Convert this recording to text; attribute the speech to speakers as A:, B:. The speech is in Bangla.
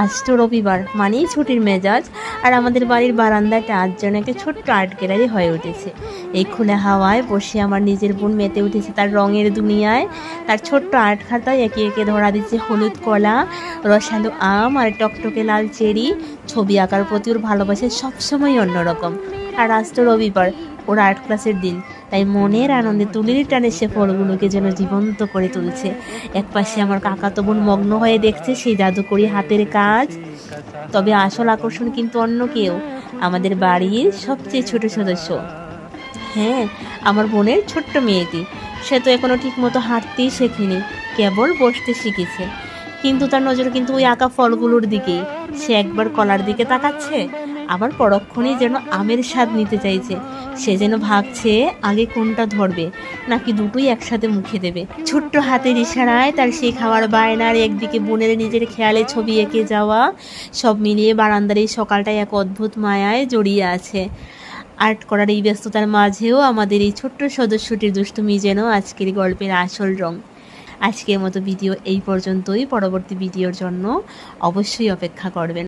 A: আজ তো রবিবার মানেই ছুটির মেজাজ। আর আমাদের বাড়ির বারান্দাটা আজ যেন একটা ছোট্ট আর্ট গ্যালারি হয়ে উঠেছে। এই খোলা হাওয়ায় বসে আমার নিজের বোন মেতে উঠেছে তার রঙের দুনিয়ায়। তার ছোট্ট আর্ট খাতায় একে একে ধরা দিচ্ছে হলুদ কলা, রসালো আম আর টকটকে লাল চেরি। ছবি আঁকার প্রতি ওর ভালোবাসা সবসময় অন্যরকম। আর আজ তো রবিবার, ওর আর্ট ক্লাসের দিন, তাই মনের আনন্দে তুলির টানে সে ফলগুলোকে যেন জীবন্ত করে তুলছে। একপাশে আমার কাকাতো বোন মগ্ন হয়ে দেখছে সেই জাদুকরি হাতের কাজ। তবে আসল আকর্ষণ কিন্তু অন্য কেউ, আমাদের বাড়ির সবচেয়ে ছোট সদস্য। হ্যাঁ, আমার বোনের ছোট্ট মেয়েটি। সে তো এখনো ঠিক মতো হাঁটতেই শেখেনি, কেবল বসতে শিখেছে। কিন্তু তার নজর কিন্তু ওই আঁকা ফলগুলোর দিকেই। সে একবার কলার দিকে তাকাচ্ছে, আবার পরক্ষণেই যেন আমের স্বাদ নিতে চাইছে। সে যেন ভাবছে আগে কোনটা ধরবে, নাকি দুটোই একসাথে মুখে দেবে। ছোট্ট হাতের ইশারায় তার সেই খাওয়ার বায়নার, একদিকে বোনের নিজের খেয়ালে ছবি এঁকে যাওয়া, সব মিলিয়ে বারান্দার এই সকালটায় এক অদ্ভুত মায়ায় জড়িয়ে আছে। আর্ট করার এই ব্যস্ততার মাঝেও আমাদের এই ছোট্ট সদস্যটির দুষ্টুমি যেন আজকের গল্পের আসল রং। আজকের মতো ভিডিও এই পর্যন্তই। পরবর্তী ভিডিওর জন্য অবশ্যই অপেক্ষা করবেন।